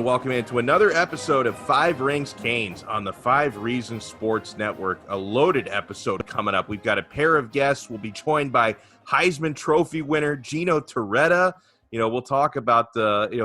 everyone. Welcome into another episode of Five Rings Canes on the Five Reasons Sports Network. A loaded episode coming up. We've got a pair of guests. We'll be joined by Heisman Trophy winner Gino Toretta. We'll talk about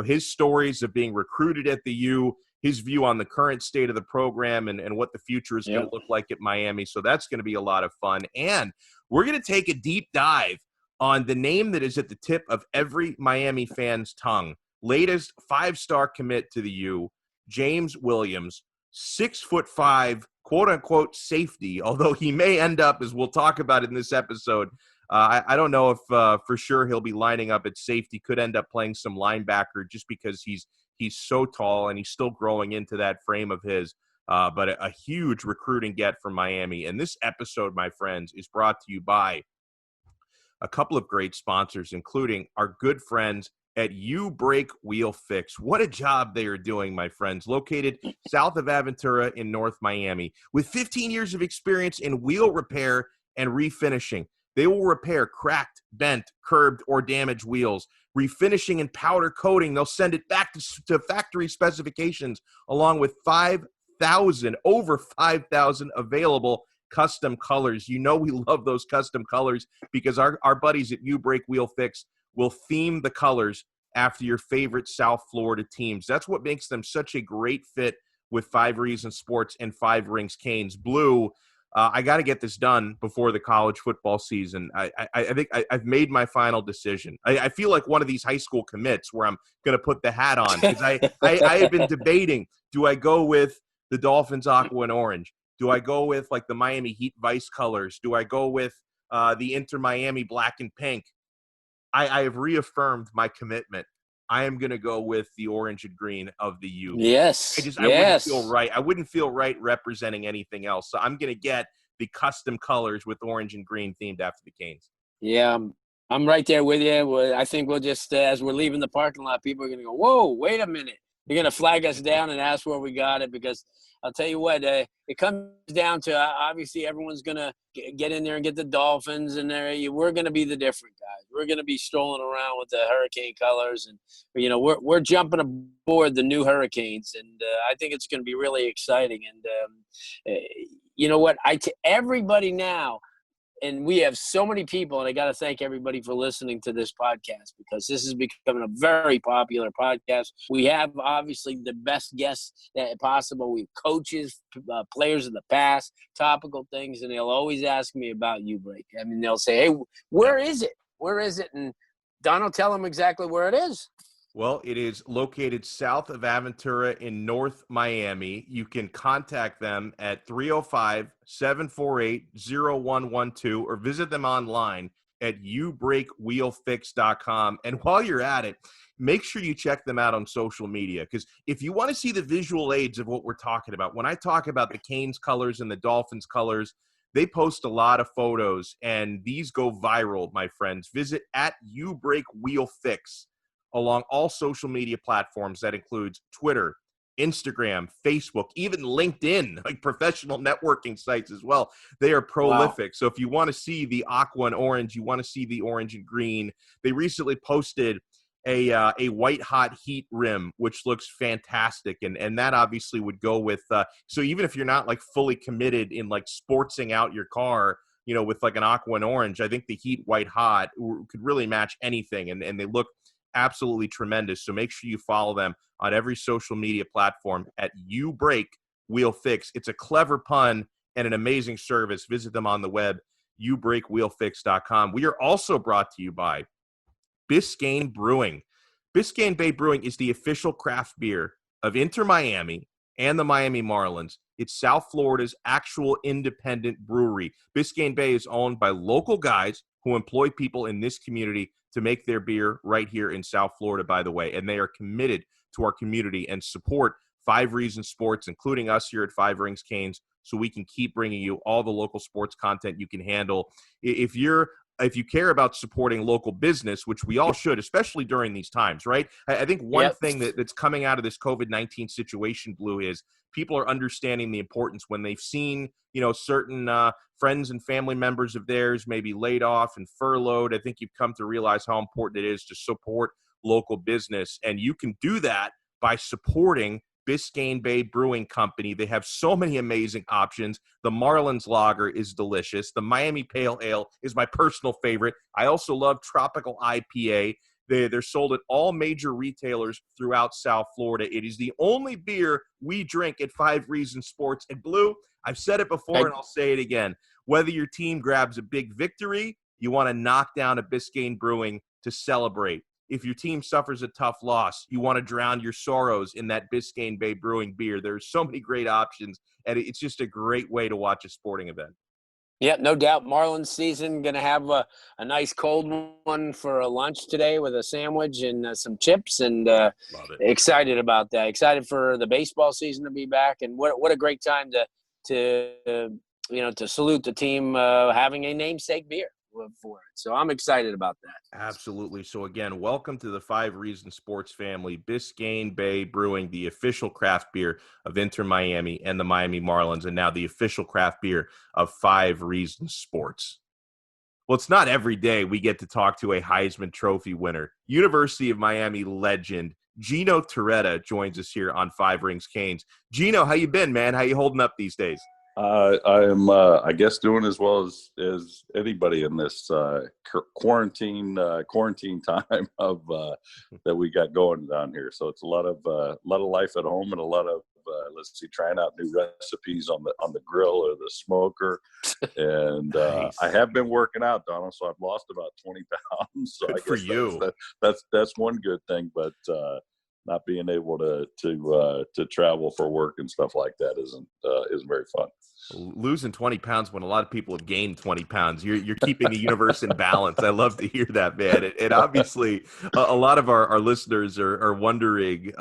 his stories of being recruited at the U, his view on the current state of the program and what the future is going to look like at Miami. So that's going to be a lot of fun. And we're going to take a deep dive on the name that is at the tip of every Miami fan's tongue. Latest five-star commit to the U, James Williams, 6'5", quote-unquote safety, although he may end up, as we'll talk about in this episode, I don't know if for sure he'll be lining up at safety, could end up playing some linebacker just because he's so tall and he's still growing into that frame of his, but a huge recruiting get from Miami. And this episode, my friends, is brought to you by a couple of great sponsors, including our good friends at U Brake Wheel Fix. What a job they are doing, my friends. Located south of Aventura in North Miami. With 15 years of experience in wheel repair and refinishing, they will repair cracked, bent, curbed, or damaged wheels. Refinishing and powder coating, they'll send it back to factory specifications, along with over 5,000 available custom colors. You know we love those custom colors because our buddies at U Brake Wheel Fix will theme the colors after your favorite South Florida teams. That's what makes them such a great fit with Five Reasons Sports and Five Rings Canes. Blue, I got to get this done before the college football season. I think I've made my final decision. I feel like one of these high school commits where I'm going to put the hat on because I have been debating, do I go with the Dolphins aqua and orange? Do I go with like the Miami Heat Vice colors? Do I go with the Inter Miami black and pink? I have reaffirmed my commitment. I am going to go with the orange and green of the U. Yes. I wouldn't feel right. I wouldn't feel right representing anything else. So I'm going to get the custom colors with orange and green themed after the Canes. Yeah, I'm right there with you. I think we'll just, as we're leaving the parking lot, people are going to go, whoa, wait a minute. You're going to flag us down and ask where we got it because I'll tell you what, it comes down to obviously everyone's going to get in there and get the Dolphins, and we're going to be the different guys. We're going to be strolling around with the Hurricane colors, and we're jumping aboard the new Hurricanes, and I think it's going to be really exciting. And you know what? Everybody now. And we have so many people, and I got to thank everybody for listening to this podcast because this is becoming a very popular podcast. We have, obviously, the best guests that possible. We have coaches, players of the past, topical things, and they'll always ask me about U-Break. I mean, they'll say, hey, where is it? Where is it? And Don will tell them exactly where it is. Well, it is located south of Aventura in North Miami. You can contact them at 305-748-0112 or visit them online at ubrakewheelfix.com. And while you're at it, make sure you check them out on social media because if you want to see the visual aids of what we're talking about, when I talk about the Canes colors and the Dolphins colors, they post a lot of photos, and these go viral, my friends. Visit at ubrakewheelfix along all social media platforms. That includes Twitter, Instagram, Facebook, even LinkedIn, like professional networking sites as well. They are prolific. Wow. So if you want to see the aqua and orange, you want to see the orange and green, they recently posted a white hot heat rim, which looks fantastic. And that obviously would go with, so even if you're not like fully committed in like sportsing out your car, with like an aqua and orange, I think the heat white hot could really match anything. And they look absolutely tremendous. So make sure you follow them on every social media platform at U Brake Wheel Fix. It's a clever pun and an amazing service. Visit them on the web, ubrakewheelfix.com. We are also brought to you by Biscayne Brewing. Biscayne Bay Brewing is the official craft beer of Inter Miami and the Miami Marlins. It's South Florida's actual independent brewery. Biscayne Bay is owned by local guys who employ people in this community to make their beer right here in South Florida, by the way. And they are committed to our community and support Five Reasons Sports, including us here at Five Rings Canes, so we can keep bringing you all the local sports content you can handle. If you care about supporting local business, which we all should, especially during these times, right? I think one thing that's coming out of this COVID-19 situation, Blue, is people are understanding the importance when they've seen, certain friends and family members of theirs maybe laid off and furloughed. I think you've come to realize how important it is to support local business. And you can do that by supporting Biscayne Bay Brewing Company. They have so many amazing options. The Marlins Lager is delicious. The Miami Pale Ale is my personal favorite. I also love Tropical IPA. They're sold at all major retailers throughout South Florida. It is the only beer we drink at Five Reasons Sports. And Blue, I've said it before and I'll say it again. Whether your team grabs a big victory, you want to knock down a Biscayne Brewing to celebrate. If your team suffers a tough loss, you want to drown your sorrows in that Biscayne Bay Brewing beer. There's so many great options, and it's just a great way to watch a sporting event. Yeah, no doubt. Marlins season, going to have a nice cold one for a lunch today with a sandwich and some chips, and excited about that. Excited for the baseball season to be back, and what a great time to salute the team having a namesake beer for it. So I'm excited about that. Absolutely. So again, welcome to the Five Reasons Sports family. Biscayne Bay Brewing, the official craft beer of Inter Miami and the Miami Marlins, and now the official craft beer of Five Reasons Sports. Well, it's not every day we get to talk to a Heisman Trophy winner. University of Miami legend Gino Toretta joins us here on Five Rings Canes. Gino, how you been, man? How you holding up these days? I am, I guess, doing as well as anybody in this quarantine time of that we got going down here. So it's a lot of life at home and a lot of trying out new recipes on the grill or the smoker. And Nice. I have been working out, Donald. So I've lost about 20 pounds. So Good I guess for you. That's one good thing, but. Not being able to travel for work and stuff like that isn't very fun. Losing 20 pounds when a lot of people have gained 20 pounds. You're keeping the universe in balance. I love to hear that, man. And obviously, a lot of our listeners are wondering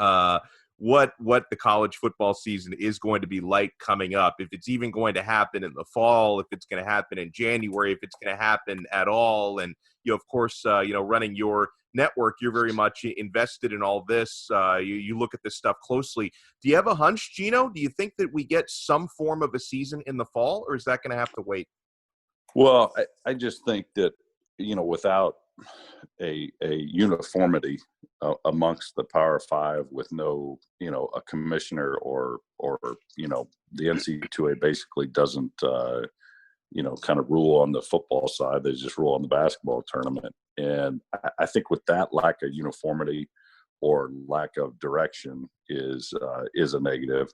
what the college football season is going to be like coming up. If it's even going to happen in the fall, if it's going to happen in January, if it's going to happen at all. And of course, running your network, you're very much invested in all this. You look at this stuff closely. Do you have a hunch, Gino? Do you think that we get some form of a season in the fall, or is that going to have to wait? Well, I just think that, without a uniformity amongst the Power Five with no, a commissioner or the NCAA basically doesn't, kind of rule on the football side. They just rule on the basketball tournament. And I think with that lack of uniformity or lack of direction is a negative.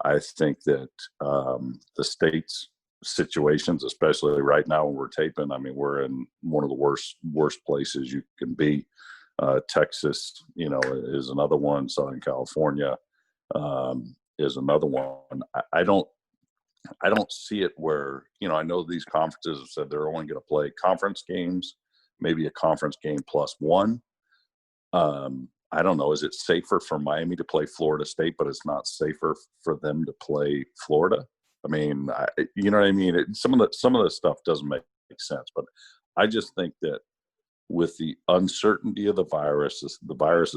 I think that the state's situations, especially right now when we're taping, I mean, we're in one of the worst places you can be. Texas, is another one. Southern California is another one. I don't see it where, I know these conferences have said they're only going to play conference games, maybe a conference game plus one. I don't know. Is it safer for Miami to play Florida State, but it's not safer for them to play Florida? I mean, you know what I mean? Some of the stuff doesn't make sense, but I just think that with the uncertainty of the virus has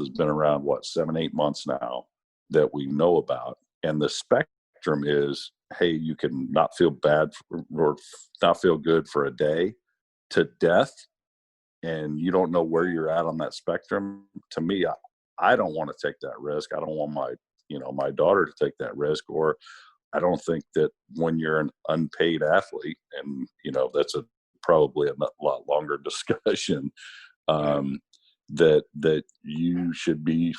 been around, 7-8 months now that we know about. And the spectrum is, hey, you can not feel bad or not feel good for a day to death. And you don't know where you're at on that spectrum. To me, I don't want to take that risk. I don't want my daughter to take that risk. Or I don't think that when you're an unpaid athlete, and that's probably a lot longer discussion, that you should be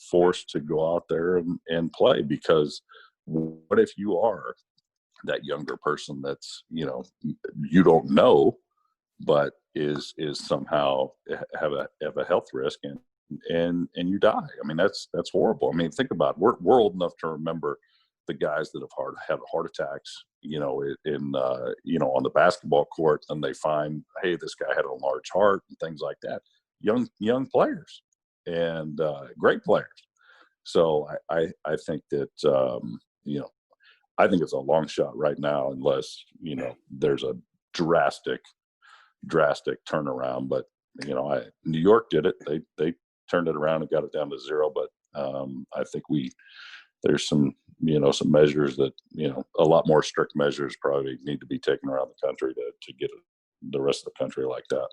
forced to go out there and play. Because what if you are that younger person that's you don't know, but is somehow have a health risk and you die? I mean, that's horrible. I mean, think about it. We're old enough to remember the guys that have had heart attacks, in on the basketball court, and they find, hey, this guy had a large heart and things like that. Young players and great players. So I think that I think it's a long shot right now, unless there's a drastic turnaround. But New York did it. They turned it around and got it down to 0. But I think there's some measures that a lot more strict measures probably need to be taken around the country to get the rest of the country like that.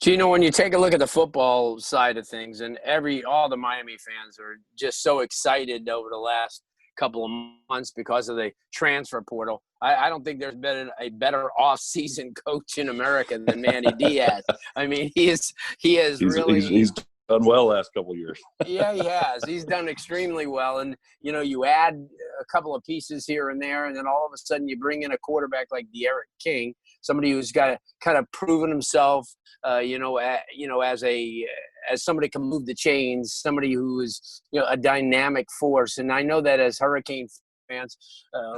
Gino, when you take a look at the football side of things, and all the Miami fans are just so excited over the last couple of months because of the transfer portal. I don't think there's been a better off-season coach in America than Manny Diaz. I mean, he has really he's done well last couple of years. Yeah, he has. He's done extremely well. And, you add a couple of pieces here and there, and then all of a sudden you bring in a quarterback like D'Eriq King, somebody who's got kind of proven himself, as somebody can move the chains, somebody who is, a dynamic force. And I know that as Hurricane fans,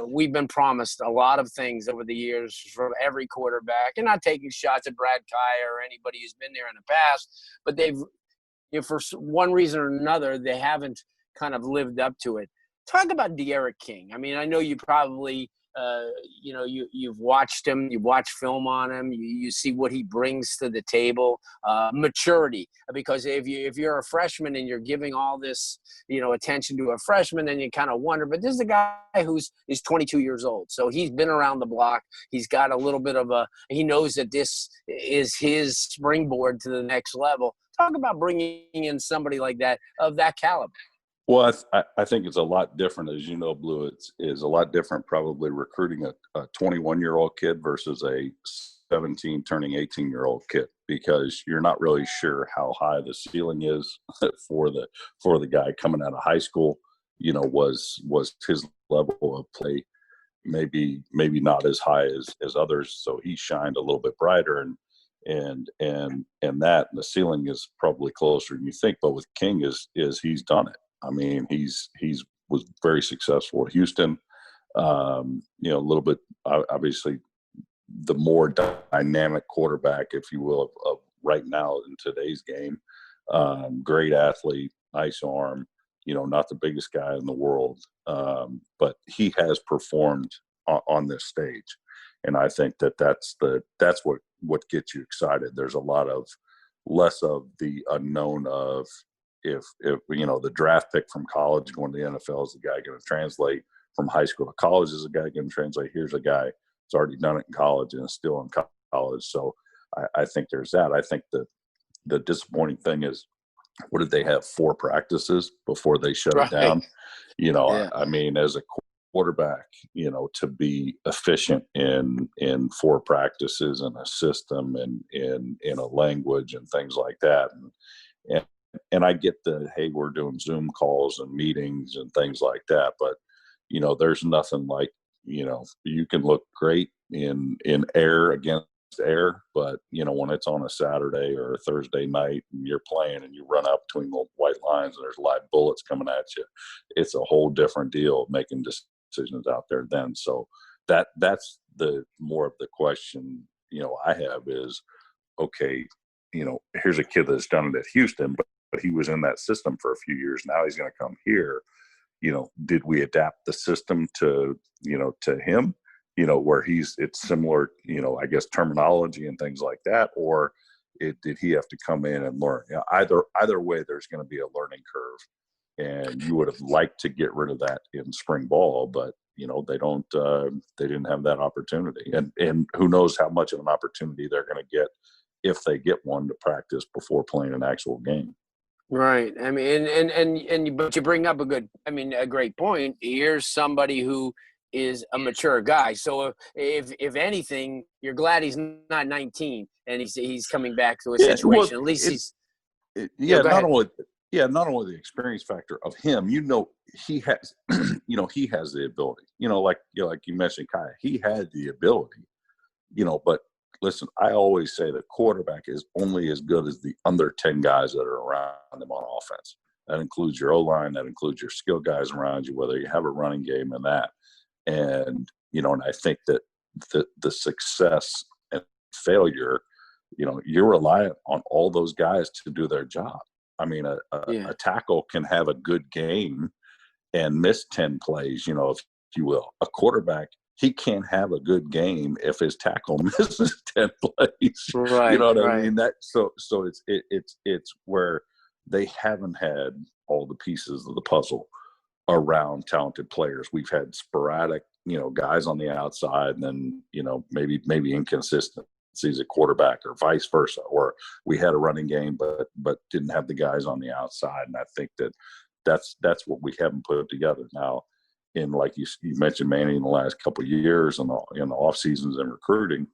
we've been promised a lot of things over the years from every quarterback, and not taking shots at Brad Kye or anybody who's been there in the past, but they've, for one reason or another, they haven't kind of lived up to it. Talk about D'Eriq King. I mean, I know you probably, you've watched him, you've watched film on him, you see what he brings to the table, maturity. Because if you're a freshman and you're giving all this, attention to a freshman, then you kind of wonder. But this is a guy is 22 years old, so he's been around the block. He's got a little bit of he knows that this is his springboard to the next level. Talk about bringing in somebody like that, of that caliber. Well, I think it's a lot different, as you know, Blue. It's a lot different probably recruiting a 21-year-old kid versus a 17 turning 18-year-old kid, because you're not really sure how high the ceiling is for the guy coming out of high school. Was his level of play maybe not as high as others, so he shined a little bit brighter, and the ceiling is probably closer than you think. But with King is he's done it. I mean, he's was very successful at Houston. A little bit, obviously, the more dynamic quarterback, if you will, of right now in today's game. Great athlete, nice arm. Not the biggest guy in the world, but he has performed on this stage, and I think that's what gets you excited. There's a lot of less of the unknown of if the draft pick from college going to the NFL, is the guy going to translate from high school to college? Is the guy going to translate? Here's a guy that's already done it in college and is still in college. So I think there's that. I think that the disappointing thing is, what did they have, 4 practices before they shut it down? Yeah. I mean, as a quarterback, to be efficient in 4 practices and a system and in a language and things like that. And I get hey, we're doing Zoom calls and meetings and things like that, but there's nothing like, you can look great in air against air, but when it's on a Saturday or a Thursday night and you're playing and you run up between the white lines and there's live bullets coming at you, it's a whole different deal making decisions out there then. So that's the more of the question I have is, okay, here's a kid that's done it at Houston, but he was in that system for a few years. Now he's going to come here. Did we adapt the system to him, where it's similar, I guess, terminology and things like that, or did he have to come in and learn? Either way, there's going to be a learning curve, and you would have liked to get rid of that in spring ball, but they didn't have that opportunity, and who knows how much of an opportunity they're going to get if they get one to practice before playing an actual game. Right. I mean, but you bring up a great point. Here's somebody who is a mature guy. So if anything, you're glad he's not 19 and he's coming back to a situation. At least not only the experience factor of him, he has, he has the ability, like you mentioned, Kai, he had the ability, but listen, I always say the quarterback is only as good as the under 10 guys that are around him on offense. That includes your O-line, that includes your skill guys around you, whether you have a running game and that. And, and I think that the success and failure, you're reliant on all those guys to do their job. I mean, a tackle can have a good game and miss 10 plays, if you will. A quarterback, he can't have a good game if his tackle misses 10 plays. Right, you know what I mean? So it's where they haven't had all the pieces of the puzzle around talented players. We've had sporadic, guys on the outside, and then, maybe inconsistent. deficiencies at quarterback or vice versa, or we had a running game but didn't have the guys on the outside. And I think that's what we haven't put together now. In, like you mentioned, Manny, in the last couple of years in the off seasons and recruiting,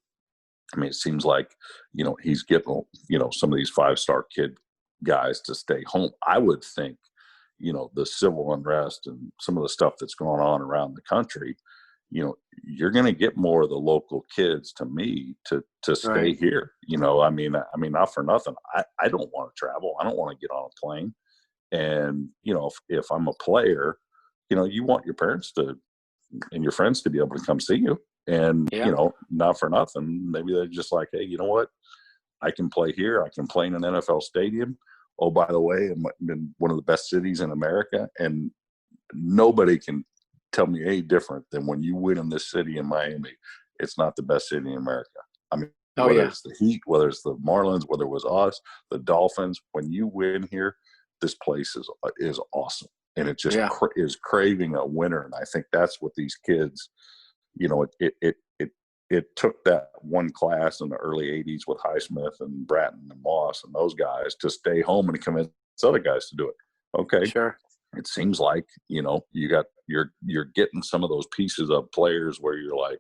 I mean, it seems like, he's getting, some of these 5-star kid guys to stay home. I would think, the civil unrest and some of the stuff that's going on around the country, you're going to get more of the local kids, to me, to stay Right. here. I mean, not for nothing. I don't want to travel. I don't want to get on a plane. And, if I'm a player, you want your parents and your friends to be able to come see you. And, not for nothing, maybe they're just like, hey, you know what? I can play here. I can play in an NFL stadium. Oh, by the way, I'm in one of the best cities in America. And nobody can tell me any different than when you win in this city in Miami, it's not the best city in America. I mean, whether it's the Heat, whether it's the Marlins, whether it was us, the Dolphins, when you win here, this place is awesome. And it just is craving a winner. And I think that's what these kids, it took that one class in the early 80s with Highsmith and Bratton and Moss and those guys to stay home and convince other guys to do it. Okay. Sure. It seems like, you're getting some of those pieces of players where you're like,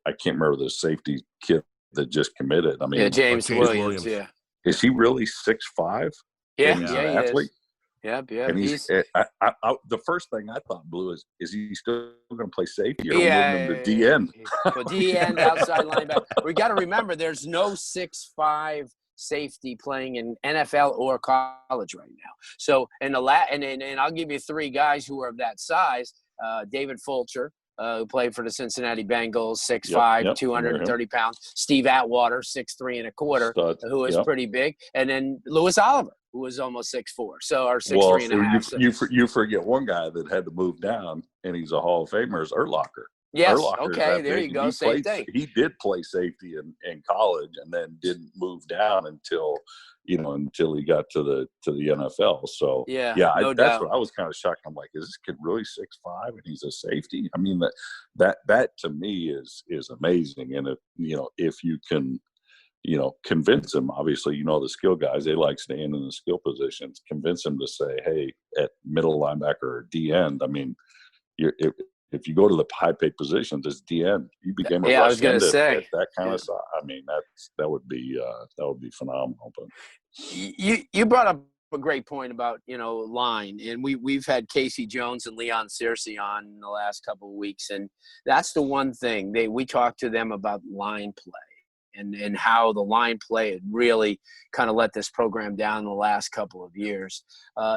I can't remember the safety kid that just committed. I mean, James Williams. Yeah. Is he really 6'5"? Yeah. And he's an athlete? Yep. And he's the first thing I thought, Blue, is he still going to play safety or moving him to DN? Well, DN, outside linebacker. We got to remember, there's no 6'5" safety playing in NFL or college right now. So, and I'll give you 3 guys who are of that size. David Fulcher, who played for the Cincinnati Bengals, 6'5", 230 pounds. Steve Atwater, 6'3" and 1/4", who is pretty big. And then Louis Oliver, who was almost 6'4", or 6'3" and a half. You forget one guy that had to move down, and he's a Hall of Famer, is Urlacher. Yes, Urlacher's okay, there you go, same thing. He did play safety in college, and then didn't move down until he got to the NFL. So no that's doubt. what I was kind of shocked. I'm like, is this kid really 6'5" and he's a safety? I mean, that to me is amazing. And if you can, convince him, obviously, the skill guys, they like staying in the skill positions, convince him to say, hey, at middle linebacker or D end, I mean, if you go to the high paid positions as DN, you became a I was going to say at that kind of size. I mean, that would be phenomenal. But you brought up a great point about line, and we've had Casey Jones and Leon Searcy on in the last couple of weeks, and that's the one thing we talked to them about line play. And how the line play had really kind of let this program down in the last couple of years.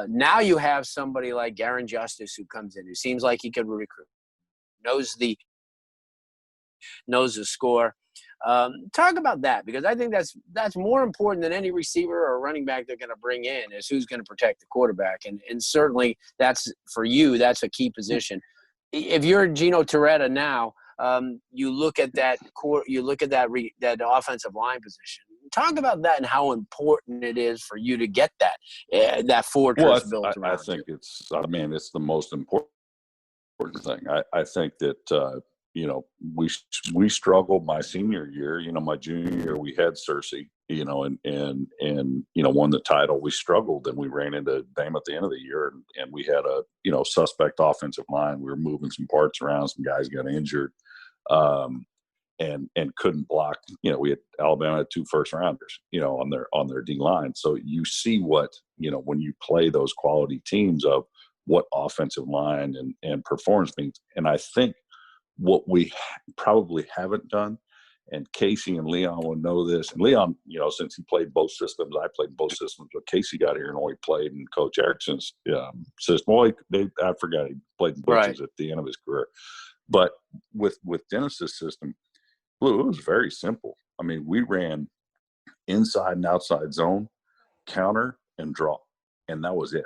Now you have somebody like Aaron Justice who comes in, who seems like he could recruit, knows the score. Talk about that, because I think that's more important than any receiver or running back they're going to bring in, is who's going to protect the quarterback. And certainly that's, for you, that's a key position. If you're Gino Toretta now, you look at that that offensive line position. Talk about that and how important it is for you to get that fortress built around. I think it's the most important thing. I think that we struggled my senior year. My junior year we had Searcy, and won the title. We struggled, and we ran into them at the end of the year, and we had a suspect offensive line. We were moving some parts around. Some guys got injured, and couldn't block. We had Alabama had 2 first-rounders, on their D line. So you see what when you play those quality teams of what offensive line and performance means. And I think what we probably haven't done, and Casey and Leon will know this. And Leon, since he played both systems, I played both systems. But Casey got here and only played in Coach Erickson's system. Well, I forgot he played in Butch's at the end of his career. But with Dennis's system, Blue, it was very simple. I mean, we ran inside and outside zone, counter, and draw, and that was it.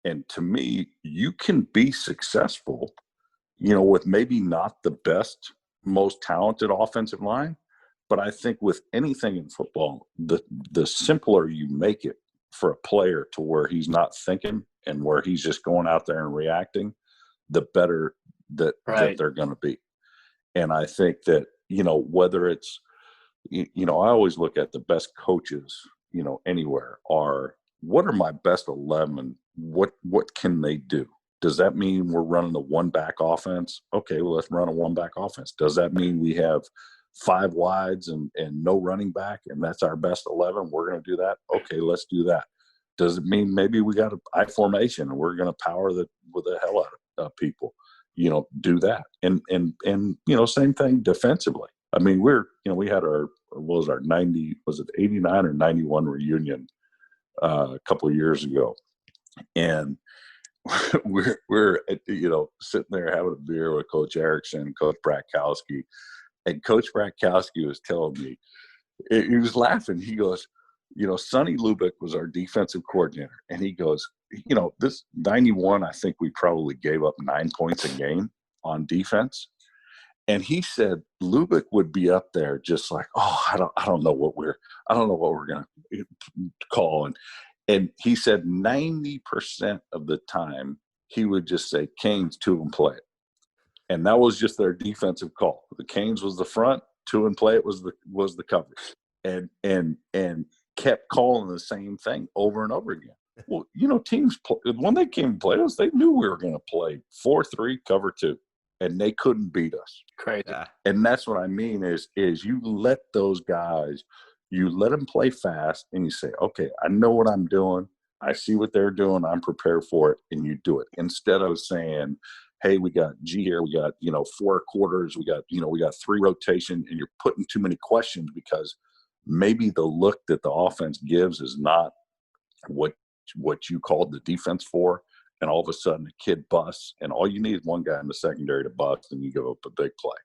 And to me, you can be successful, with maybe not the best, most talented offensive line, but I think with anything in football, the simpler you make it for a player to where he's not thinking and where he's just going out there and reacting, the better that they're going to be. And I think that, whether it's, I always look at the best coaches, anywhere are, what are my best 11? What can they do? Does that mean we're running a one back offense? Okay, well, let's run a one back offense. Does that mean we have 5 wides and no running back, and that's our best 11? We're going to do that. Okay, let's do that. Does it mean maybe we got an I formation and we're going to power with the hell out of people? Do that. And same thing defensively. I mean, we had our 89 or 91 reunion a couple of years ago, and we're sitting there having a beer with Coach Erickson, Coach Bratkowski, and Coach Bratkowski was telling me, he was laughing. He goes, Sonny Lubick was our defensive coordinator, and he goes, this 91, I think we probably gave up 9 points a game on defense. And he said Lubick would be up there just like, I don't know what we're going to call. And he said 90% of the time he would just say, Canes, 2 and play it. And that was just their defensive call. The Canes was the front, 2 and play it was the coverage. And kept calling the same thing over and over again. Well, teams, when they came and played us, they knew we were going to play 4-3, cover 2. And they couldn't beat us. Crazy. And that's what I mean is you let those guys, you let them play fast, and you say, okay, I know what I'm doing. I see what they're doing. I'm prepared for it, and you do it. Instead of saying, hey, we got G here, we got, 4 quarters, we got 3 rotation, and you're putting too many questions because maybe the look that the offense gives is not what you called the defense for. And all of a sudden a kid busts, and all you need is one guy in the secondary to bust, and you give up a big play.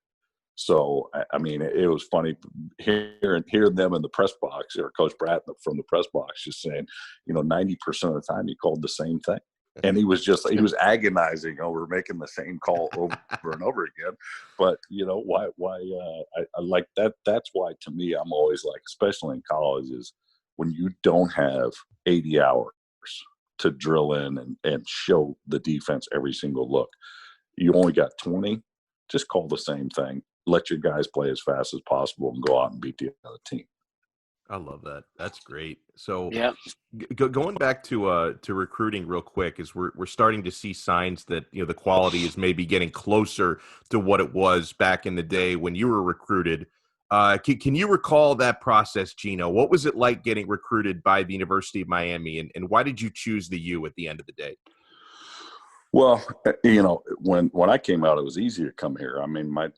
So, I mean, it was funny hearing them in the press box, or Coach Pratt from the press box just saying, 90% of the time he called the same thing. And he was agonizing over making the same call over and over again. But, why I like that. That's why, to me, I'm always like, especially in college, is when you don't have 80 hours to drill in and show the defense every single look. You only got 20, just call the same thing. Let your guys play as fast as possible and go out and beat the other team. I love that. That's great. So yeah, going back to recruiting real quick, is we're starting to see signs that the quality is maybe getting closer to what it was back in the day when you were recruited. Can you recall that process, Gino? What was it like getting recruited by the University of Miami, and why did you choose the U at the end of the day? Well, when I came out, it was easy to come here. I mean, I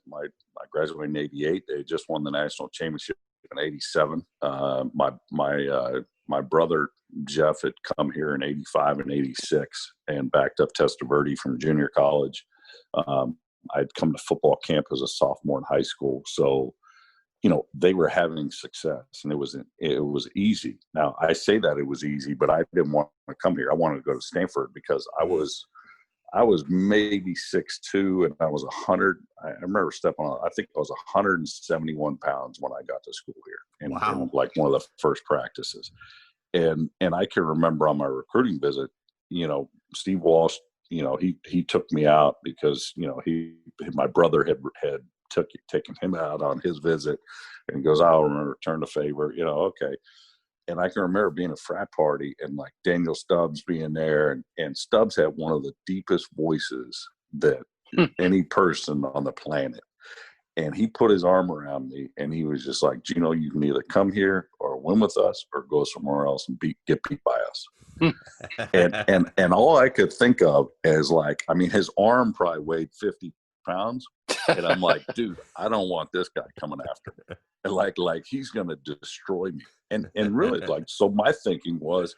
graduated in '88. They just won the national championship in '87. My brother Jeff had come here in '85 and '86 and backed up Testaverde from junior college. I'd come to football camp as a sophomore in high school, so they were having success, and it was easy. Now, I say that it was easy, but I didn't want to come here. I wanted to go to Stanford because I was maybe 6'2", and I was 100. I remember stepping on. I think I was 171 pounds when I got to school here, in like one of the first practices. And I can remember on my recruiting visit, Steve Walsh, he took me out because my brother had taken him out on his visit, and he goes, I'll return the favor, okay. And I can remember being a frat party and like Daniel Stubbs being there, and Stubbs had one of the deepest voices that any person on the planet. And he put his arm around me, and he was just like, Gino, you can either come here or win with us or go somewhere else and get beat by us. and all I could think of is like, I mean, his arm probably weighed 50 pounds. And I'm like, dude, I don't want this guy coming after me. And like he's going to destroy me. And really, like, so my thinking was,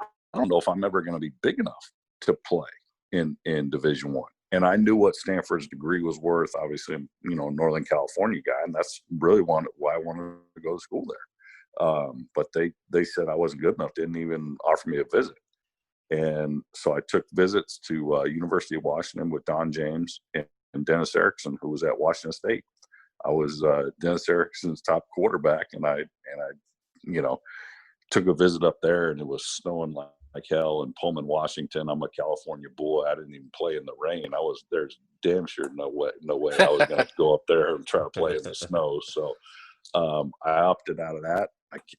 I don't know if I'm ever going to be big enough to play in Division I. And I knew what Stanford's degree was worth. Obviously, I'm, a Northern California guy, and that's really why I wanted to go to school there. But they said I wasn't good enough, didn't even offer me a visit. And so I took visits to University of Washington with Don James and Dennis Erickson, who was at Washington State. I was Dennis Erickson's top quarterback, and I took a visit up there, and it was snowing like hell in Pullman, Washington. I'm a California boy. I didn't even play in the rain. There's damn sure no way I was going to go up there and try to play in the snow. So I opted out of that.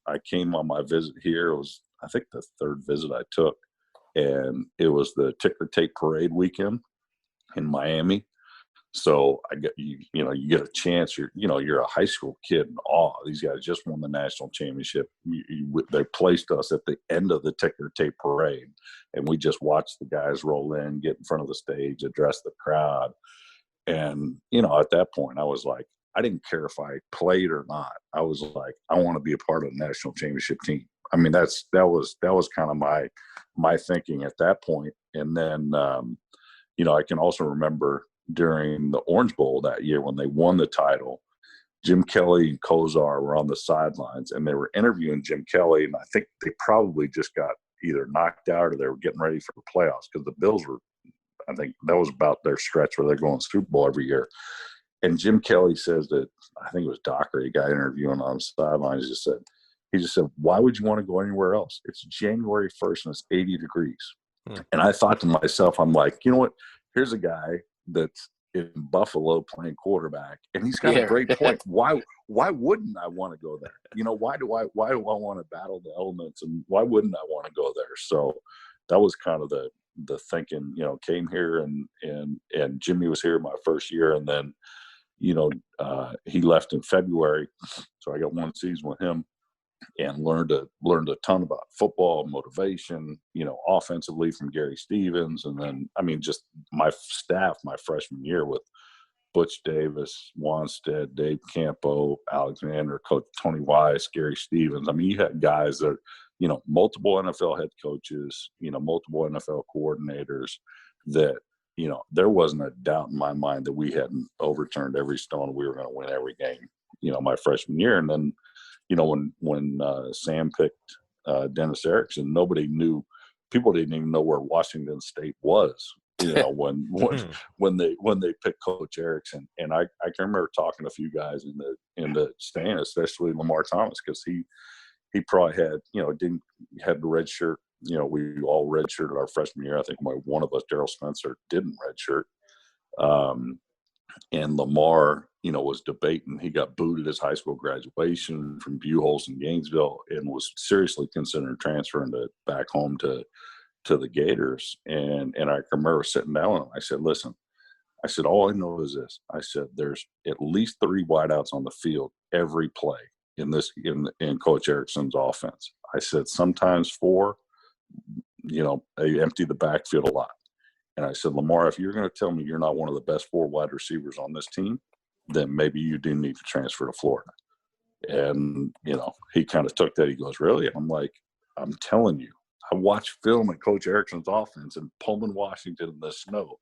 I came on my visit here. It was, I think, the third visit I took, and it was the ticker tape parade weekend in Miami. So I get you get a chance. You're a high school kid in awe. These guys just won the national championship. They placed us at the end of the ticker tape parade, and we just watched the guys roll in, get in front of the stage, address the crowd. And at that point, I was like, I didn't care if I played or not. I was like, I want to be a part of the national championship team. I mean, that was kind of my thinking at that point. And then, I can also remember during the Orange Bowl that year when they won the title, Jim Kelly and Kozar were on the sidelines, and they were interviewing Jim Kelly. And I think they probably just got either knocked out or they were getting ready for the playoffs, because the Bills were, I think that was about their stretch where they're going to the Super Bowl every year. And Jim Kelly says that, I think it was Docker, a guy interviewing on the sidelines, he just said, why would you want to go anywhere else? It's January 1st and it's 80 degrees. And I thought to myself, I'm like, you know what? Here's a guy that's in Buffalo playing quarterback, and he's got a great point. Why wouldn't I want to go there? Why do I want to battle the elements, and why wouldn't I want to go there? So that was kind of the thinking. Came here, and Jimmy was here my first year, and then he left in February, so I got one season with him and learned a ton about football, motivation, offensively from Gary Stevens. And then, just my staff my freshman year with Butch Davis, Wanstead, Dave Campo, Alexander, Coach Tony Wise, Gary Stevens. You had guys that, multiple NFL head coaches, multiple NFL coordinators that, there wasn't a doubt in my mind that we hadn't overturned every stone. We were going to win every game, my freshman year. And then, when Sam picked Dennis Erickson, nobody knew. People didn't even know where Washington State was. When they picked Coach Erickson, and I can remember talking to a few guys in the stand, especially Lamar Thomas, because he probably had had the red shirt. We all redshirted our freshman year. I think one of us, Daryl Spencer, didn't redshirt. And Lamar, was debating. He got booed at his high school graduation from Buchholz in Gainesville, and was seriously considering transferring back home to the Gators. And I can remember sitting down with him. I said, listen, I said, all I know is this. I said, there's at least 3 wideouts on the field every play in Coach Erickson's offense. I said, sometimes 4, they empty the backfield a lot. And I said, Lamar, if you're going to tell me you're not one of the best 4 wide receivers on this team, then maybe you do need to transfer to Florida. And, he kind of took that. He goes, really? I'm like, I'm telling you, I watched film at Coach Erickson's offense in Pullman, Washington in the snow.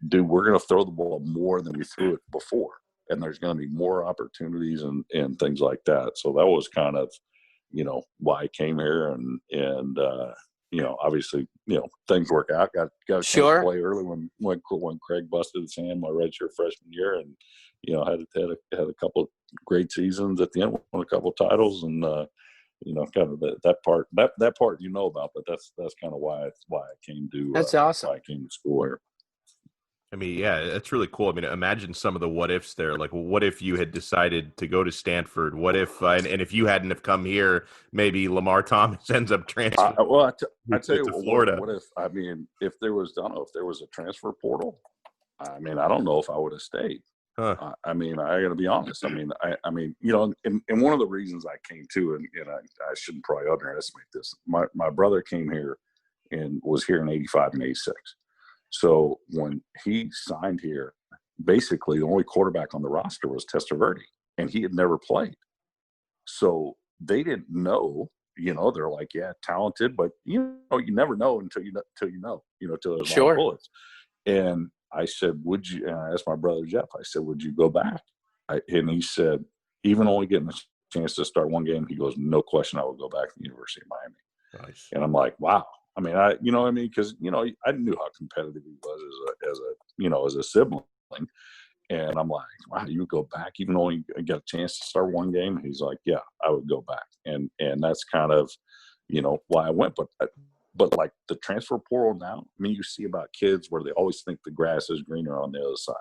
Dude, we're going to throw the ball more than we threw it before. And there's going to be more opportunities and things like that. So that was kind of, why I came here. And obviously, things work out. Got a chance to play early when Craig busted his hand my redshirt freshman year, and had a couple of great seasons at the end, won a couple of titles, and kind of that part about. But that's kind of why I came to. That's awesome. Why I came to school here. Yeah, that's really cool. Imagine some of the what ifs there. Like, what if you had decided to go to Stanford? What if, and if you hadn't have come here, maybe Lamar Thomas ends up transferring I tell you to Florida. What if, if there was a transfer portal, I don't know if I would have stayed. Huh. I got to be honest. And one of the reasons I came to, and I shouldn't probably underestimate this. My brother came here and was here in '85 and '86. So when he signed here, basically the only quarterback on the roster was Testaverde, and he had never played. So they didn't know, they're like, yeah, talented, but you never know until you know, till there's long bullets. And I said, would you, and I asked my brother Jeff, I said, would you go back? And he said, even only getting a chance to start one game, he goes, no question, I would go back to the University of Miami. Nice. And I'm like, wow. Because I knew how competitive he was as a sibling, and I'm like, wow, you would go back even though you got a chance to start one game? And he's like, yeah, I would go back, and that's kind of, why I went. But like the transfer portal now, you see about kids where they always think the grass is greener on the other side.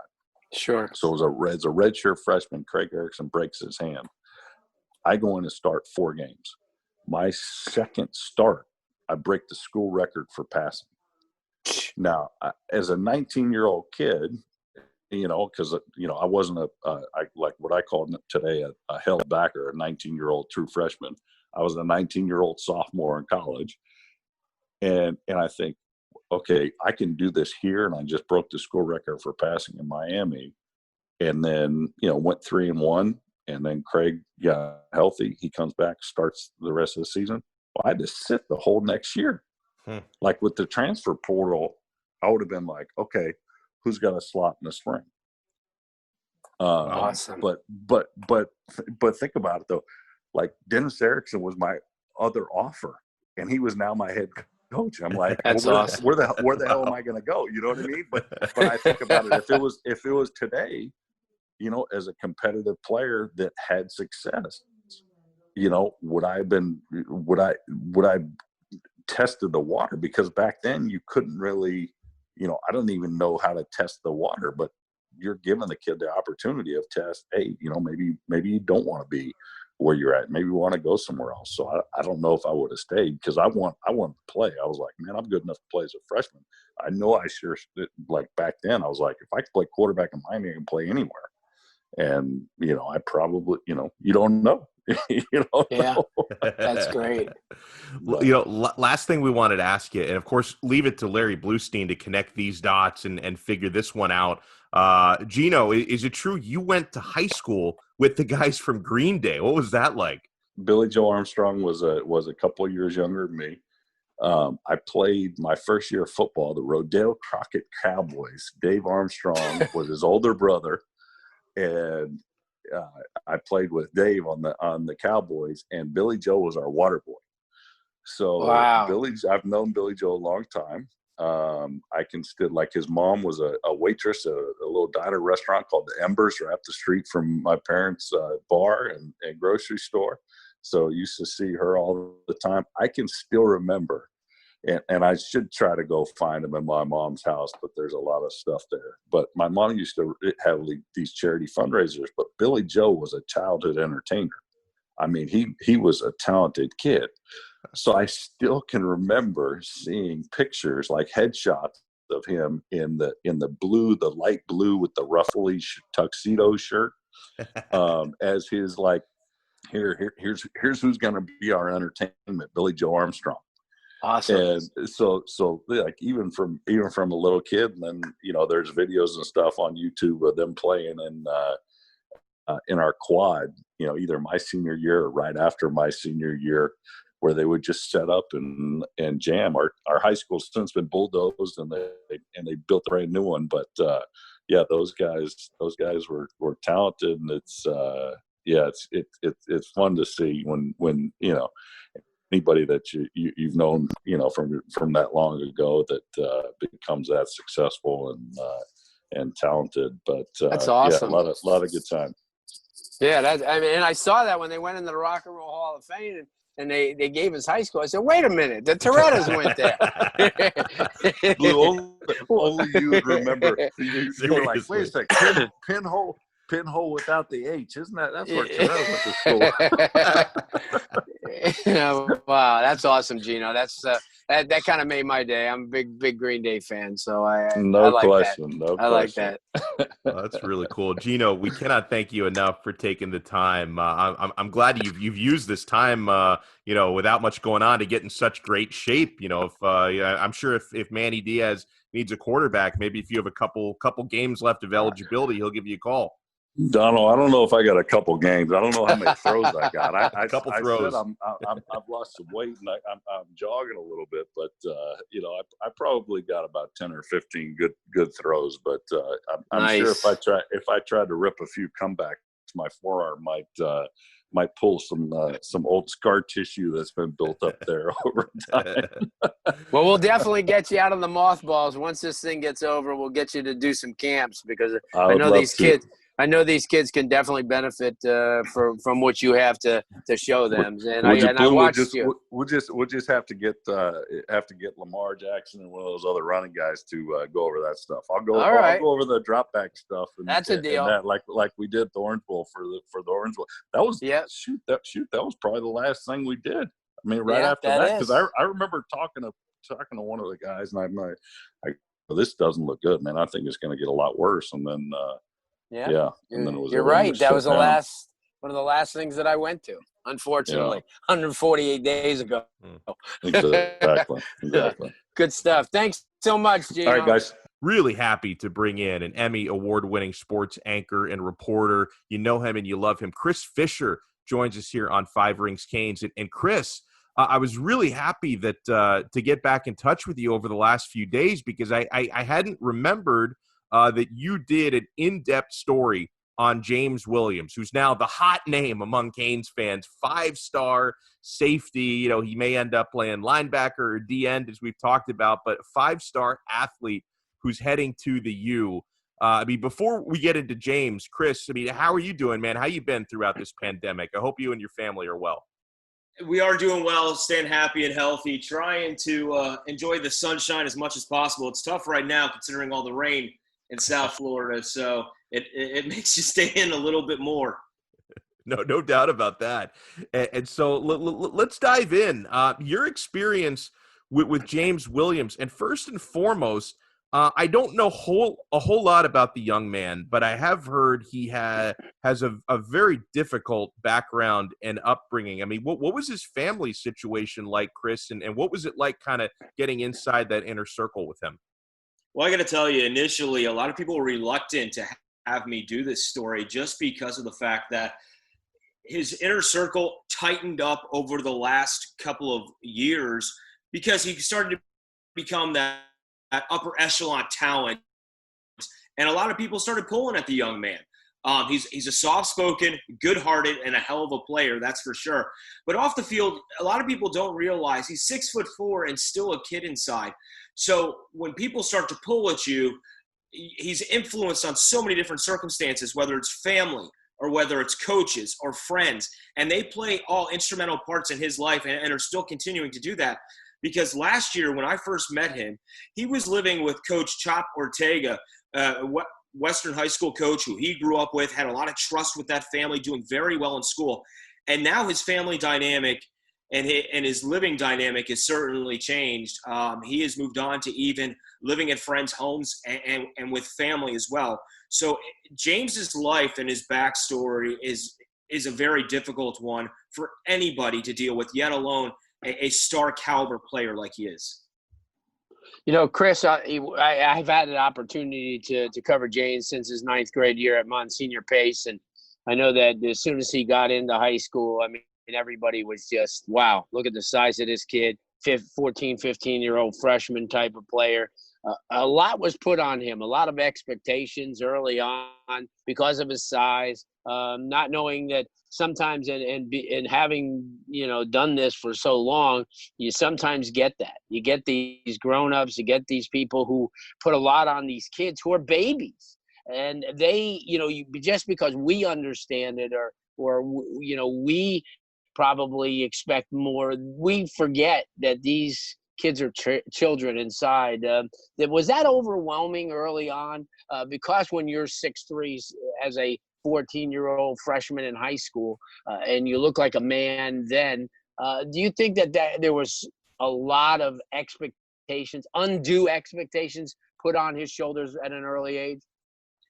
Sure. So it was a redshirt freshman. Craig Erickson breaks his hand. I go in and start 4 games. My second start, I break the school record for passing. Now, as a 19-year-old kid, because I wasn't like what I call today a held backer, a 19-year-old true freshman. I was a 19-year-old sophomore in college, and I think, okay, I can do this here, and I just broke the school record for passing in Miami, and then went 3-1, and then Craig got healthy. He comes back, starts the rest of the season. Well, I had to sit the whole next year. Like with the transfer portal, I would have been like, okay, who's got a slot in the spring? Awesome. But think about it though. Like Dennis Erickson was my other offer, and he was now my head coach. I'm like, That's well, awesome. where the hell am I going to go? You know what I mean? But I think about it. If it was today, as a competitive player that had success, would I tested the water? Because back then you couldn't really, I don't even know how to test the water, but you're giving the kid the opportunity of test. Hey, maybe you don't want to be where you're at. Maybe you want to go somewhere else. So I don't know if I would have stayed because I wanted to play. I was like, man, I'm good enough to play as a freshman. I know I sure, like back then I was like, if I could play quarterback in Miami, I can play anywhere. And, I probably, you don't know. Yeah, that's great. Last thing we wanted to ask you, and of course, leave it to Larry Blustein to connect these dots and figure this one out. Gino, is it true you went to high school with the guys from Green Day? What was that like? Billy Joe Armstrong was a couple of years younger than me. I played my first year of football, the Rodale Crockett Cowboys. Dave Armstrong was his older brother, and I played with Dave on the Cowboys, and Billy Joe was our water boy. So wow. I've known Billy Joe a long time. I can still, like, his mom was a waitress at a little diner restaurant called the Embers right up the street from my parents' bar and grocery store. So used to see her all the time. I can still remember, and I should try to go find him in my mom's house, but there's a lot of stuff there. But my mom used to have these charity fundraisers, but Billy Joe was a childhood entertainer. I mean, he was a talented kid. So I still can remember seeing pictures, like headshots of him in the blue, the light blue with the ruffly tuxedo shirt, as his, like, here's who's going to be our entertainment, Billy Joe Armstrong. Awesome. And so like even from a little kid, and then there's videos and stuff on YouTube of them playing in our quad, either my senior year or right after my senior year, where they would just set up and jam. Our high school's since been bulldozed, and they built a brand new one. But yeah, those guys were talented, and it's fun to see when anybody that you've known from that long ago that becomes that successful and talented. But that's awesome. Yeah, a lot of good time. Yeah, and I saw that when they went into the Rock and Roll Hall of Fame, and they gave us high school. I said, wait a minute, the Torettas went there. Blue, only you would remember. You were like, wait a second, pinhole without the H, isn't that's where Toretta went to school? Wow, that's awesome, Gino. That's that kind of made my day. I'm a big Green Day fan, so I like question. that. I like that. That's really cool, Gino. We cannot thank you enough for taking the time. I'm glad you've used this time, without much going on, to get in such great shape. I'm sure if Manny Diaz needs a quarterback, maybe if you have a couple games left of eligibility, he'll give you a call. Donald, I don't know if I got a couple games. I don't know how many throws I got. I throws. said I've lost some weight and I'm jogging a little bit, but I probably got about 10 or 15 good throws. But I'm nice. sure if I tried to rip a few comebacks, my forearm might pull some old scar tissue that's been built up there over time. Well, we'll definitely get you out of the mothballs once this thing gets over. We'll get you to do some camps because I know these kids. I know these kids can definitely benefit from what you have to show them. And I watched you. We'll just have to get Lamar Jackson and one of those other running guys to go over that stuff. I'll go over the drop back stuff. That's a deal. And that, like we did the Orange Bowl for the Orange Bowl. That was that was probably the last thing we did. I mean, right after that, because I remember talking to one of the guys, and I'm like, well, this doesn't look good, man. I think it's going to get a lot worse. And then, and then it was. You're right. That was one of the last things that I went to, unfortunately, 148 days ago. Exactly. Good stuff. Thanks so much, Gino. All right, guys. Really happy to bring in an Emmy Award-winning sports anchor and reporter. You know him and you love him. Chris Fischer joins us here on Five Rings Canes. And Chris, I was really happy that to get back in touch with you over the last few days, because I hadn't remembered that you did an in-depth story on James Williams, who's now the hot name among Canes fans, 5-star safety. You know, he may end up playing linebacker or D-end, as we've talked about, but 5-star athlete who's heading to the U. I mean, before we get into James, Chris, I mean, how are you doing, man? How you been throughout this pandemic? I hope you and your family are well. We are doing well, staying happy and healthy, trying to enjoy the sunshine as much as possible. It's tough right now considering all the rain in South Florida, so it makes you stay in a little bit more. No doubt about that. And so let's dive in. Your experience with James Williams, and first and foremost, I don't know a whole lot about the young man, but I have heard he has a very difficult background and upbringing. I mean, what was his family situation like, Chris, and what was it like kind of getting inside that inner circle with him? Well, I got to tell you, initially, a lot of people were reluctant to have me do this story just because of the fact that his inner circle tightened up over the last couple of years because he started to become that upper echelon talent, and a lot of people started pulling at the young man. He's a soft-spoken, good-hearted, and a hell of a player, that's for sure. But off the field, a lot of people don't realize he's 6'4" and still a kid inside. So when people start to pull at you, he's influenced on so many different circumstances, whether it's family or whether it's coaches or friends, and they play all instrumental parts in his life and are still continuing to do that. Because last year, when I first met him, he was living with Coach Chop Ortega, Western high school coach who he grew up with, had a lot of trust with that family, doing very well in school. And now his family dynamic and his living dynamic has certainly changed. He has moved on to even living at friends' homes and with family as well. So James's life and his backstory is a very difficult one for anybody to deal with, yet alone a star caliber player like he is. You know, Chris, I've had an opportunity to cover James since his 9th grade year at Monsignor Pace. And I know that as soon as he got into high school, I mean, everybody was just, wow, look at the size of this kid, 14, 15-year-old freshman type of player. A lot was put on him, a lot of expectations early on because of his size, not knowing that sometimes and having, you know, done this for so long, you sometimes get that. You get these grown-ups, you get these people who put a lot on these kids who are babies. And they, you know, just because we understand it or you know, we probably expect more, we forget that these kids are children inside. Was that overwhelming early on? Because when you're 6'3" as a 14-year-old freshman in high school, and you look like a man then, do you think that there was a lot of expectations, undue expectations put on his shoulders at an early age?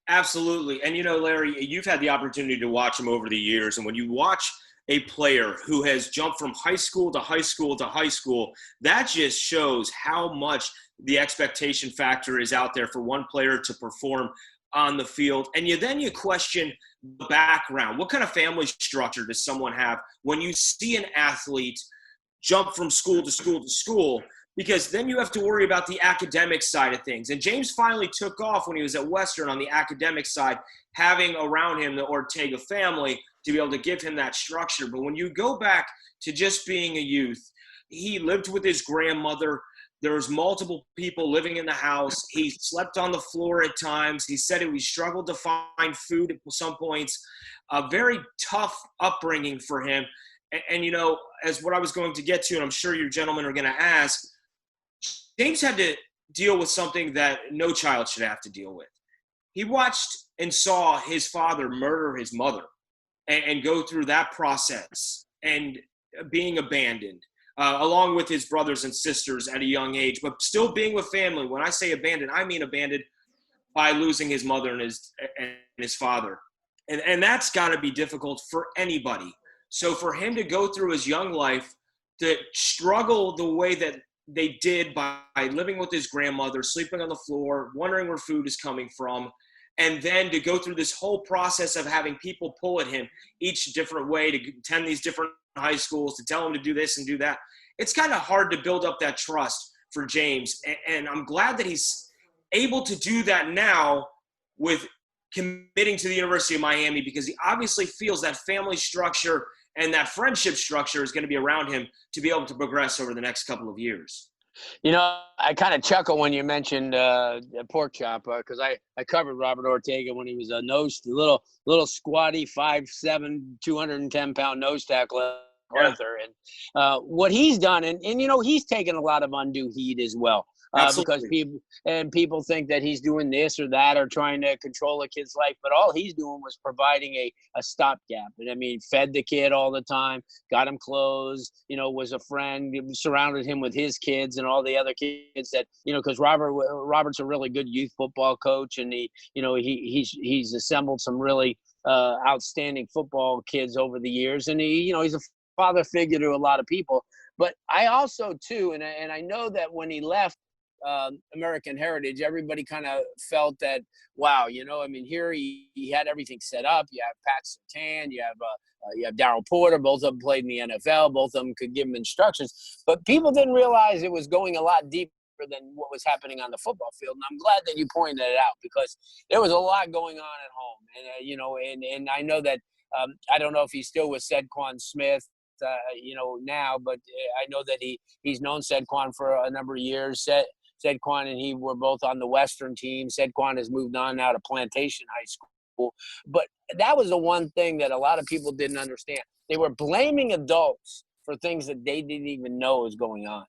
Absolutely. And, you know, Larry, you've had the opportunity to watch him over the years. And when you watch a player who has jumped from high school to high school to high school, that just shows how much the expectation factor is out there for one player to perform on the field. And you question the background. What kind of family structure does someone have when you see an athlete jump from school to school to school? Because then you have to worry about the academic side of things. And James finally took off when he was at Western on the academic side, having around him the Ortega family to be able to give him that structure. But when you go back to just being a youth, he lived with his grandmother. There was multiple people living in the house. He slept on the floor at times. He said he struggled to find food at some points. A very tough upbringing for him. And, you know, as what I was going to get to, and I'm sure you gentlemen are going to ask, James had to deal with something that no child should have to deal with. He watched and saw his father murder his mother and go through that process and being abandoned, along with his brothers and sisters at a young age, but still being with family. When I say abandoned, I mean abandoned by losing his mother and his father. And that's got to be difficult for anybody. So for him to go through his young life, to struggle the way that they did by living with his grandmother, sleeping on the floor, wondering where food is coming from, and then to go through this whole process of having people pull at him each different way to attend these different high schools, to tell him to do this and do that. It's kind of hard to build up that trust for James. And I'm glad that he's able to do that now with committing to the University of Miami, because he obviously feels that family structure and that friendship structure is going to be around him to be able to progress over the next couple of years. You know, I kind of chuckle when you mentioned pork chop, because I covered Robert Ortega when he was a little squatty 5'7", 210-pound nose tackle Arthur. And what he's done, and you know, he's taken a lot of undue heat as well. Because people think that he's doing this or that or trying to control a kid's life, but all he's doing was providing a stopgap. And I mean, fed the kid all the time, got him clothes, you know, was a friend, surrounded him with his kids and all the other kids that, you know, because Robert's a really good youth football coach, and he's assembled some really outstanding football kids over the years, and he's a father figure to a lot of people. But I also too, and I know that when he left American Heritage, everybody kind of felt that, wow, you know, I mean, here he had everything set up. You have Pat Surtain, you have Darryl Porter, both of them played in the NFL, both of them could give him instructions, but people didn't realize it was going a lot deeper than what was happening on the football field. And I'm glad that you pointed it out, because there was a lot going on at home. And, you know, and I know that, I don't know if he's still with Saquon Smith, you know, now, but I know that he's known Saquon for a number of years. Saquon and he were both on the Western team. Saquon has moved on now to Plantation High School. But that was the one thing that a lot of people didn't understand. They were blaming adults for things that they didn't even know was going on.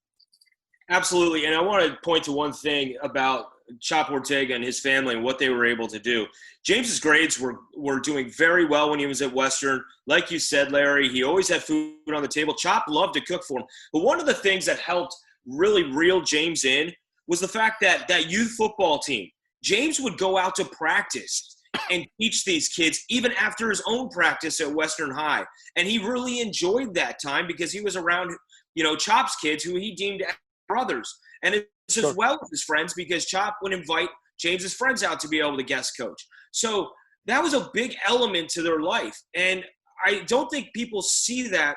Absolutely. And I want to point to one thing about Chop Ortega and his family and what they were able to do. James's grades were doing very well when he was at Western. Like you said, Larry, he always had food on the table. Chop loved to cook for him. But one of the things that helped really reel James in was the fact that that youth football team, James would go out to practice and teach these kids even after his own practice at Western High. And he really enjoyed that time because he was around, you know, Chop's kids who he deemed brothers. And it's as well as his friends, because Chop would invite James's friends out to be able to guest coach. So that was a big element to their life. And I don't think people see that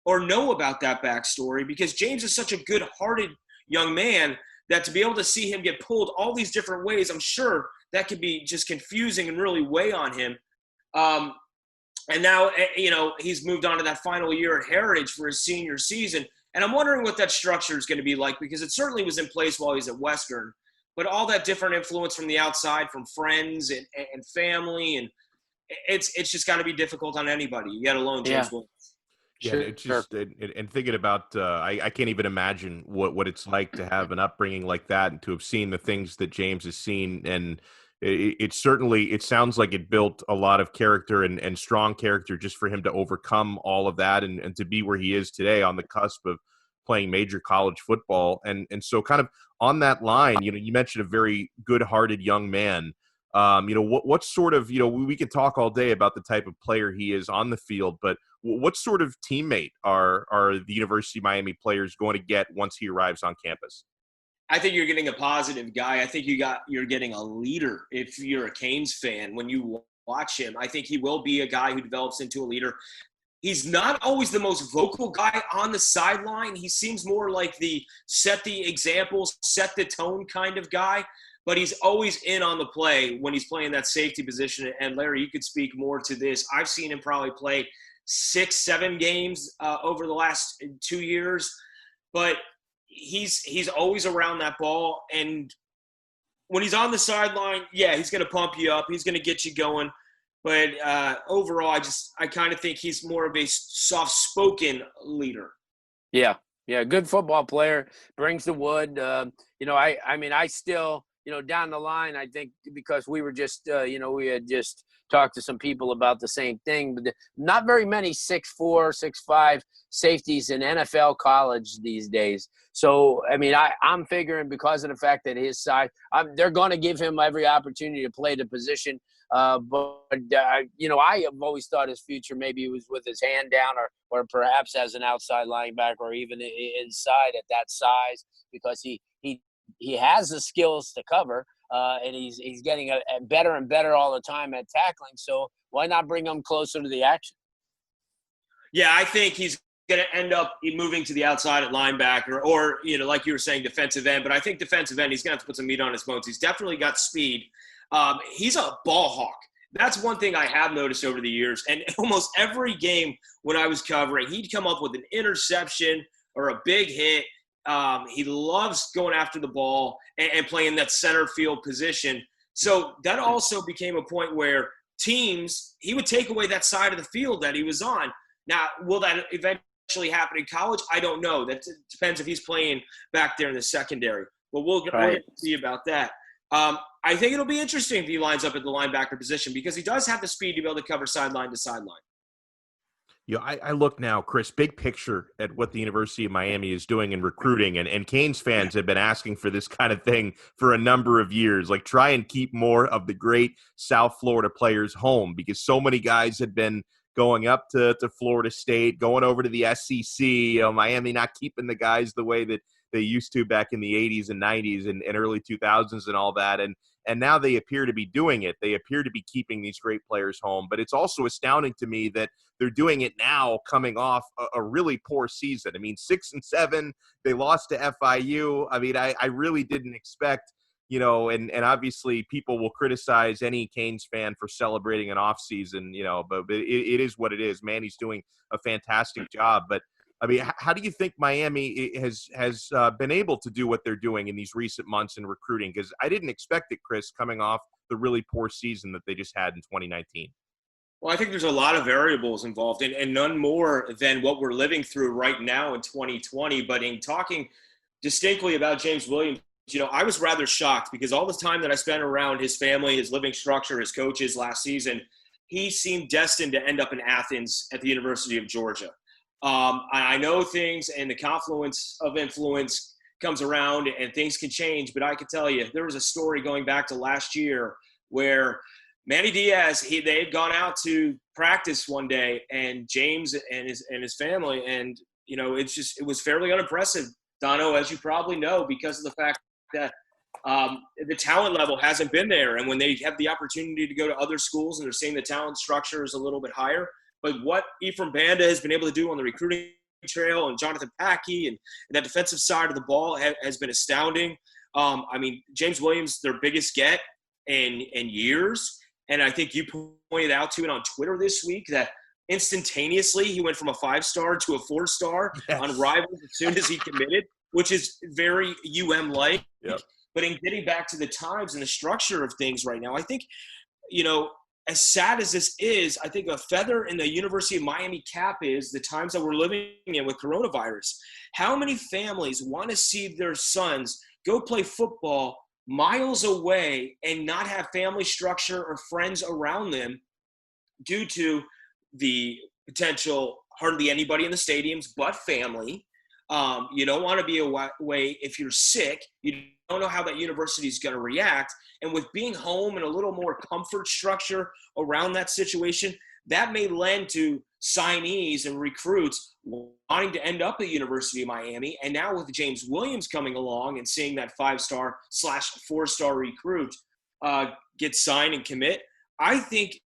or know about that backstory, because James is such a good-hearted young man that to be able to see him get pulled all these different ways, I'm sure that could be just confusing and really weigh on him. And now, you know, he's moved on to that final year at Heritage for his senior season. And I'm wondering what that structure is going to be like, because it certainly was in place while he's at Western. But all that different influence from the outside, from friends and family, and it's just got to be difficult on anybody, yet alone James Williams. Yeah, it's just and thinking about I can't even imagine what it's like to have an upbringing like that and to have seen the things that James has seen. And it certainly sounds like it built a lot of character and strong character just for him to overcome all of that and to be where he is today on the cusp of playing major college football. And so kind of on that line, you know, you mentioned a very good-hearted young man. You know, what sort of, you know, we could talk all day about the type of player he is on the field, but what sort of teammate are the University of Miami players going to get once he arrives on campus? I think you're getting a positive guy. I think you're getting a leader. If you're a Canes fan, when you watch him, I think he will be a guy who develops into a leader. He's not always the most vocal guy on the sideline. He seems more like the set the example, set the tone kind of guy. But he's always in on the play when he's playing that safety position. And Larry, you could speak more to this. I've seen him probably play 6-7 games over the last 2 years. But he's always around that ball, and when he's on the sideline, yeah, he's going to pump you up. He's going to get you going. But overall, I kind of think he's more of a soft-spoken leader. Yeah, good football player, brings the wood. I mean, I still, down the line, I think because we were just, we had just talked to some people about the same thing, but not very many 6'4", 6'5" safeties in NFL college these days. So, I mean, I'm figuring because of the fact that his size, they're going to give him every opportunity to play the position. I have always thought his future maybe was with his hand down or perhaps as an outside linebacker or even inside at that size, because he has the skills to cover, and he's getting a better and better all the time at tackling. So why not bring him closer to the action? Yeah, I think he's going to end up moving to the outside at linebacker or, like you were saying, defensive end. But I think defensive end, he's going to have to put some meat on his bones. He's definitely got speed. He's a ball hawk. That's one thing I have noticed over the years. And almost every game when I was covering, he'd come up with an interception or a big hit. He loves going after the ball and playing that center field position. So that also became a point where teams, he would take away that side of the field that he was on. Now, will that eventually happen in college? I don't know. That depends if he's playing back there in the secondary. But we'll see about that. I think it'll be interesting if he lines up at the linebacker position because he does have the speed to be able to cover sideline to sideline. I look now, Chris, big picture at what the University of Miami is doing in recruiting, and Canes fans have been asking for this kind of thing for a number of years, like try and keep more of the great South Florida players home because so many guys had been going up to Florida State, going over to the SEC, Miami not keeping the guys the way that they used to back in the 80s and 90s and early 2000s and all that. And now they appear to be doing it. They appear to be keeping these great players home. But it's also astounding to me that they're doing it now coming off a really poor season. I mean, 6-7, they lost to FIU. I mean, I really didn't expect, and obviously people will criticize any Canes fan for celebrating an off season, but it is what it is. Manny's doing a fantastic job. But I mean, how do you think Miami has been able to do what they're doing in these recent months in recruiting? Because I didn't expect it, Chris, coming off the really poor season that they just had in 2019. Well, I think there's a lot of variables involved, and none more than what we're living through right now in 2020. But in talking distinctly about James Williams, I was rather shocked because all the time that I spent around his family, his living structure, his coaches last season, he seemed destined to end up in Athens at the University of Georgia. I know things and the confluence of influence comes around and things can change, but I can tell you there was a story going back to last year where Manny Diaz, they had gone out to practice one day and James and his family, and it was fairly unimpressive, Donno, as you probably know, because of the fact that the talent level hasn't been there. And when they have the opportunity to go to other schools and they're seeing the talent structure is a little bit higher, but what Ephraim Banda has been able to do on the recruiting trail and Jonathan Packey and that defensive side of the ball has been astounding. I mean, James Williams, their biggest get in years. And I think you pointed out to it on Twitter this week that instantaneously he went from a 5-star to a 4-star on Rivals as soon as he committed, which is very UM-like. Yep. But in getting back to the times and the structure of things right now, I think, as sad as this is, I think a feather in the University of Miami cap is the times that we're living in with coronavirus. How many families want to see their sons go play football miles away and not have family structure or friends around them due to the potential hardly anybody in the stadiums but family? You don't want to be away if you're sick. You don't know how that university is going to react. And with being home and a little more comfort structure around that situation, that may lend to signees and recruits wanting to end up at the University of Miami. And now with James Williams coming along and seeing that 5-star / 4-star recruit get signed and commit, I think,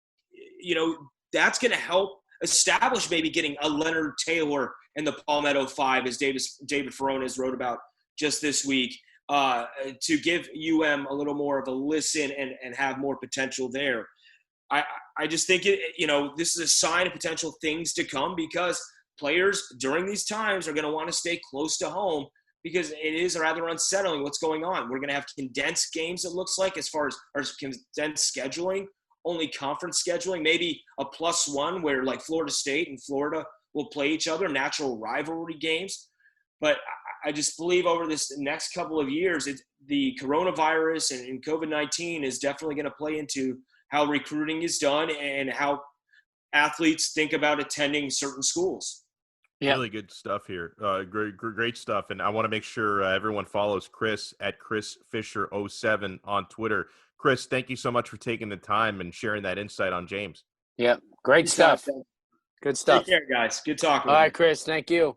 that's going to help establish maybe getting a Leonard Taylor in the Palmetto 5, as David Furones wrote about just this week, to give UM a little more of a listen and have more potential there. I just think this is a sign of potential things to come because players during these times are going to want to stay close to home because it is rather unsettling what's going on. We're going to have condensed games, it looks like, as far as our condensed scheduling, only conference scheduling, maybe a +1 where like Florida State and Florida will play each other, natural rivalry games. But I just believe over this next couple of years, the coronavirus and COVID-19 is definitely going to play into how recruiting is done and how athletes think about attending certain schools. Yeah. Really good stuff here. Great stuff. And I want to make sure everyone follows Chris at Chris Fischer 07 on Twitter. Chris, thank you so much for taking the time and sharing that insight on James. Yeah. Great stuff. Good stuff. Take care, guys. Good talking. All right, Chris. Thank you.